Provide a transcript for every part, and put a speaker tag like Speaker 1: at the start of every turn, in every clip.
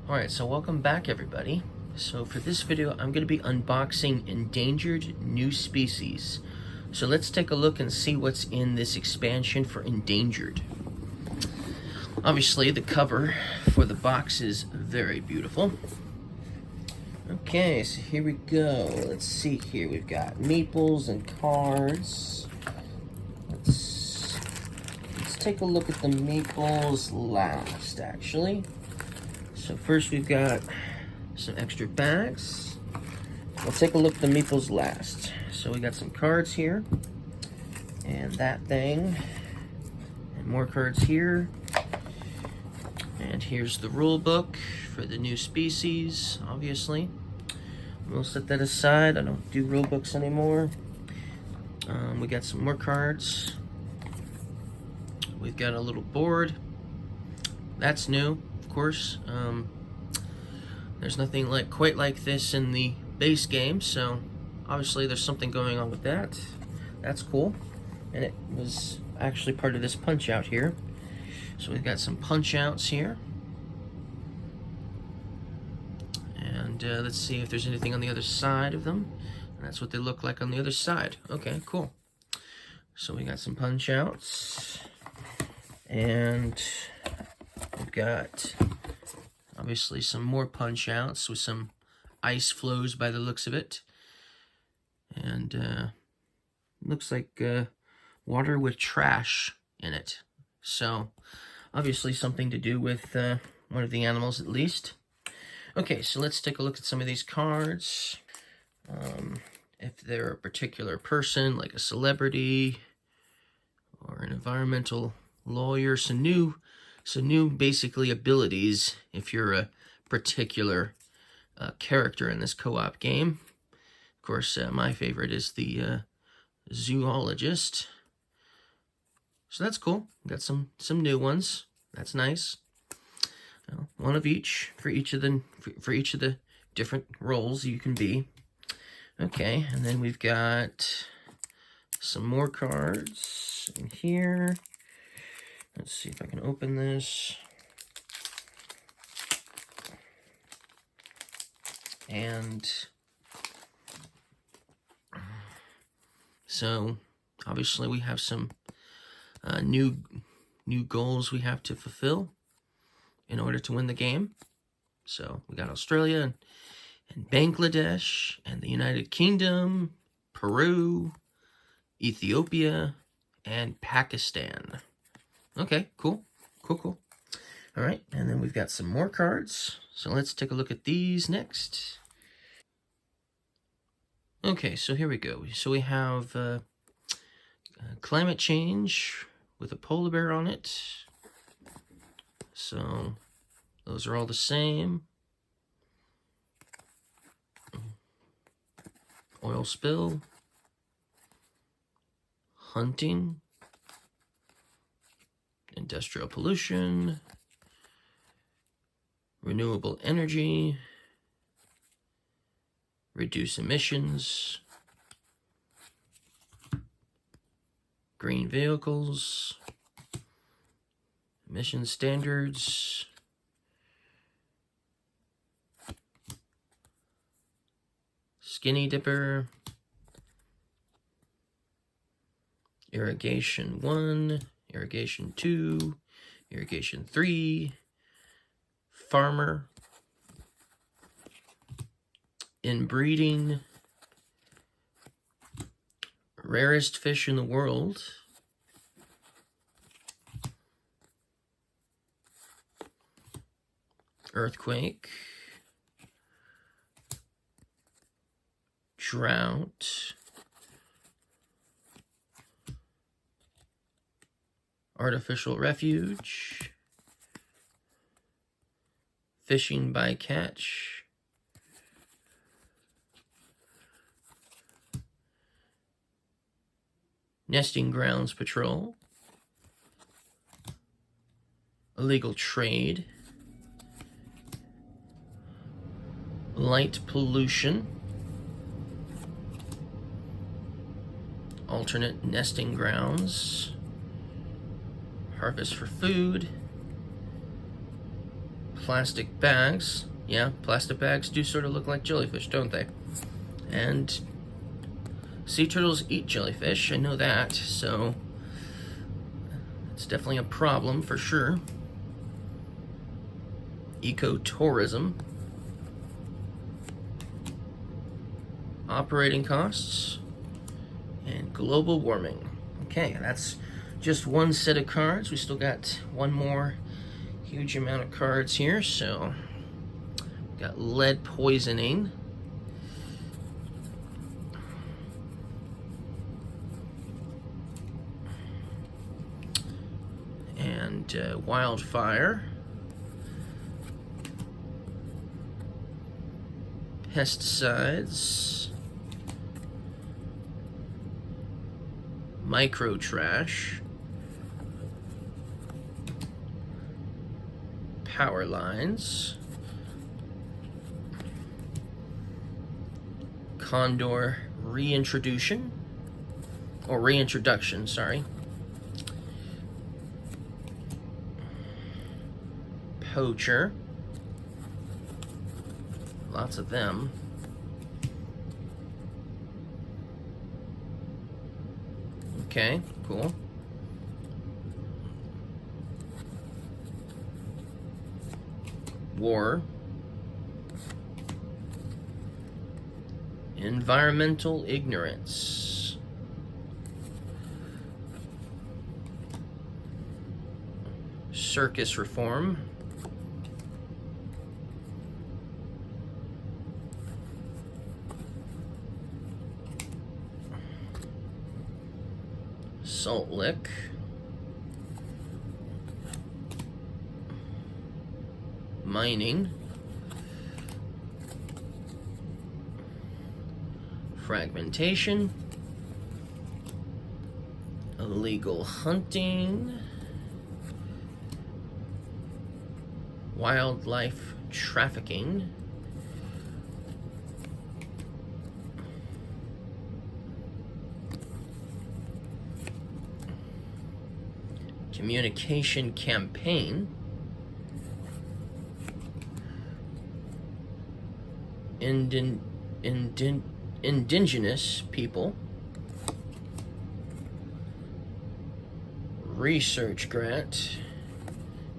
Speaker 1: Alright, so welcome back everybody. So for this video, I'm going to be unboxing Endangered New Species. So let's take a look and see what's in this expansion for Endangered. Obviously, the cover for the box is very beautiful. Okay, so here we go. Let's see here. We've got Meeples and cards. Let's take a look at the Meeples last, actually. So first we've got some extra bags. Let's take a look at the Meeples last. So we got some cards here, and that thing, and more cards here. And here's the rule book for the new species, obviously. We'll set that aside. I don't do rule books anymore. We got some more cards. We've got a little board. That's new, of course. There's nothing quite like this in the base game, so obviously there's something going on with that. That's cool. And it was actually part of this punch out here. So we've got some punch outs here. And let's see if there's anything on the other side of them. That's what they look like on the other side. Okay, cool. So we got some punch outs. And we've got obviously some more punch outs with some ice flows by the looks of it. And looks like water with trash in it. So obviously something to do with one of the animals at least. Okay, so let's take a look at some of these cards. If they're a particular person, like a celebrity or an environmental lawyer, some new basically abilities if you're a particular character in this co-op game. Of course, my favorite is the zoologist. So that's cool. Got some new ones. That's nice. One of each for each of the different roles you can be. Okay, and then we've got some more cards in here. Let's see if I can open this. And so obviously we have some new goals we have to fulfill in order to win the game. So we got Australia and Bangladesh and the United Kingdom, Peru, Ethiopia, and Pakistan. Okay, cool. Cool. All right, and then we've got some more cards. So let's take a look at these next. Okay, so here we go. So we have climate change with a polar bear on it. So those are all the same. Oil spill. Hunting. Industrial pollution. Renewable energy. Reduce emissions. Green vehicles. Emission standards. Skinny dipper. Irrigation 1, irrigation 2, irrigation 3, farmer, inbreeding, rarest fish in the world, earthquake, drought, artificial refuge, fishing by catch, nesting grounds patrol, illegal trade, light pollution, alternate nesting grounds, harvest for food, plastic bags. Yeah, plastic bags do sort of look like jellyfish, don't they? And sea turtles eat jellyfish, I know that, so it's definitely a problem for sure. Ecotourism. Operating costs. And global warming. Okay, that's just one set of cards. We still got one more huge amount of cards here. So, got lead poisoning. And wildfire. Pesticides. Micro trash, power lines, condor reintroduction, sorry, poacher, lots of them. Okay, cool. War. Environmental ignorance. Circus reform. Salt lick. Mining. Fragmentation. Illegal hunting. Wildlife trafficking. Communication campaign. Indigenous people. Research grant.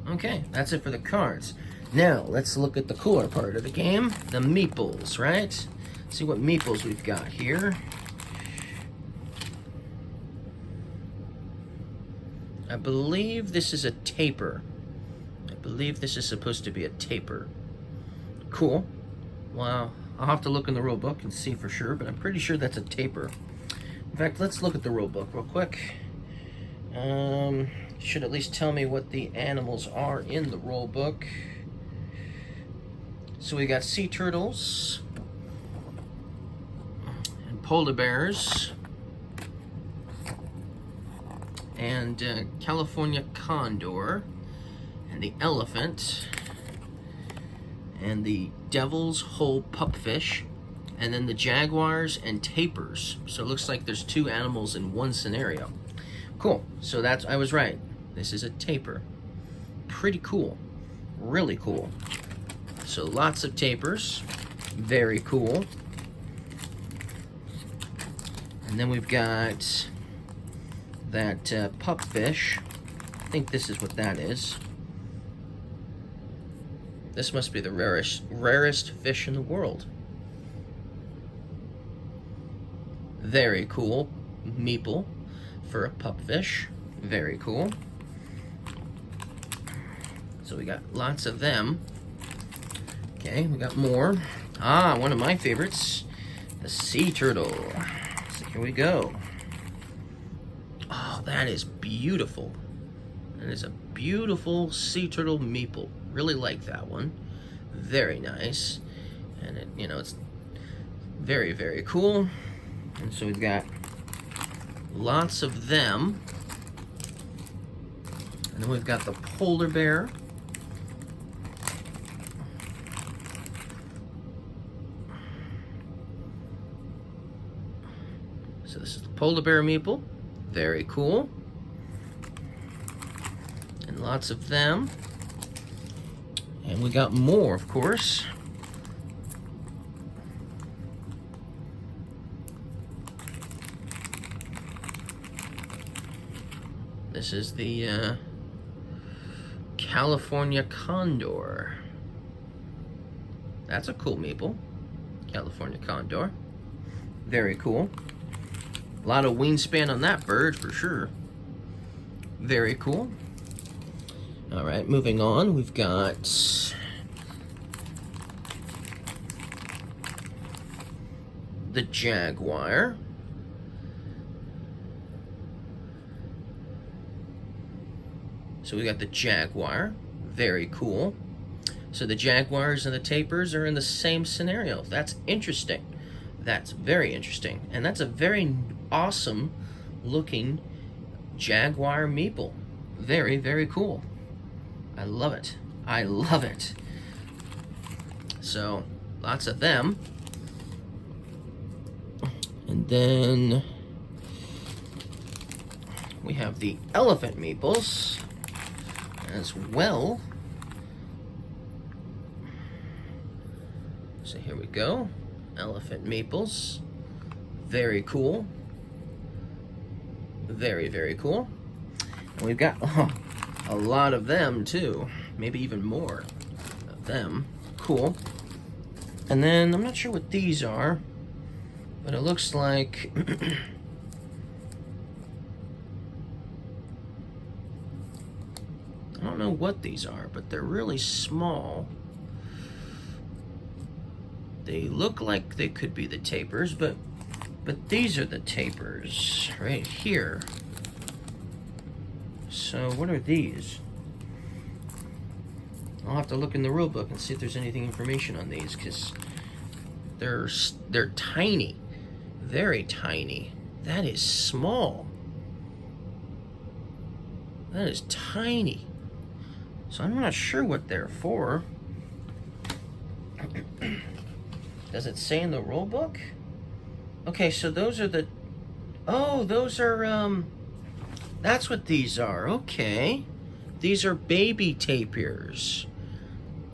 Speaker 1: Okay, that's it for the cards. Now, let's look at the cooler part of the game, the Meeples, right? See what Meeples we've got here. I believe this is a taper. I believe this is supposed to be a taper. Cool. Wow. I'll have to look in the rule book and see for sure, but I'm pretty sure that's a taper. In fact, let's look at the rule book real quick. Should at least tell me what the animals are in the rule book. So we got sea turtles and polar bears and California condor and the elephant and the devil's hole pupfish and then the jaguars and tapirs. So it looks like there's two animals in one scenario. Cool. So that's, I was right. This is a tapir. Pretty cool. Really cool. So lots of tapirs. Very cool. And then we've got that pupfish. I think this is what that is. This must be the rarest fish in the world. Very cool. Meeple for a pupfish. Very cool. So we got lots of them. Okay, we got more. Ah, one of my favorites. The sea turtle. So here we go. Oh, that is beautiful. That is a beautiful sea turtle meeple. Really like that one. Very nice. And it, you know, it's very, very cool. And so we've got lots of them. And then we've got the polar bear. So this is the polar bear meeple. Very cool. And lots of them. And we got more, of course. This is the California Condor. That's a cool Meeple. California Condor. Very cool. A lot of wingspan on that bird for sure. Very cool. All right, moving on. We've got the Jaguar. So we got the Jaguar. Very cool. So the Jaguars and the Tapers are in the same scenario. That's interesting. That's very interesting. And that's a very awesome looking Jaguar Meeple. Very, very cool. I love it. I love it. So, lots of them. And then we have the Elephant Meeples as well. So here we go. Elephant Meeples. Very cool. Very, very cool. And we've got a lot of them too. Maybe even more of them. Cool. And then I'm not sure what these are, but it looks like I don't know what these are, but they're really small. They look like they could be the Tapers, but these are the Tapers right here. So what are these? I'll have to look in the rule book and see if there's anything information on these, because they're tiny, very tiny. That is small. That is tiny. So I'm not sure what they're for. Does it say in the rule book? Okay, so those are the... Oh, those are, that's what these are. Okay. These are baby tapirs.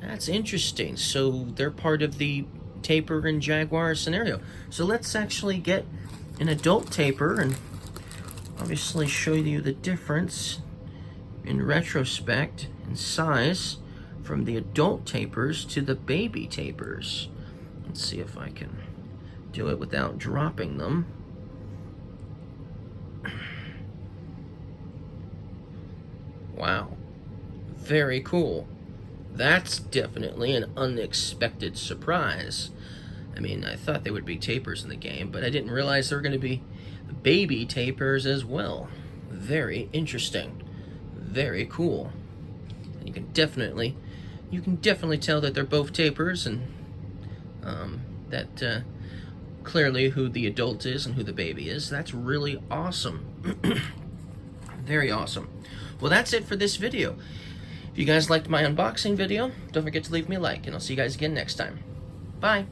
Speaker 1: That's interesting. So they're part of the Taper and Jaguar scenario. So let's actually get an adult Taper and obviously show you the difference in retrospect and size from the adult Tapers to the baby Tapers. Let's see if I can do it without dropping them. Wow. Very cool. That's definitely an unexpected surprise. I mean, I thought there would be Tapers in the game, but I didn't realize there were going to be baby Tapers as well. Very interesting. Very cool. And you can definitely tell that they're both Tapers, and that clearly who the adult is and who the baby is. That's really awesome. Very awesome. Well, that's it for this video. If you guys liked my unboxing video, don't forget to leave me a like, and I'll see you guys again next time. Bye.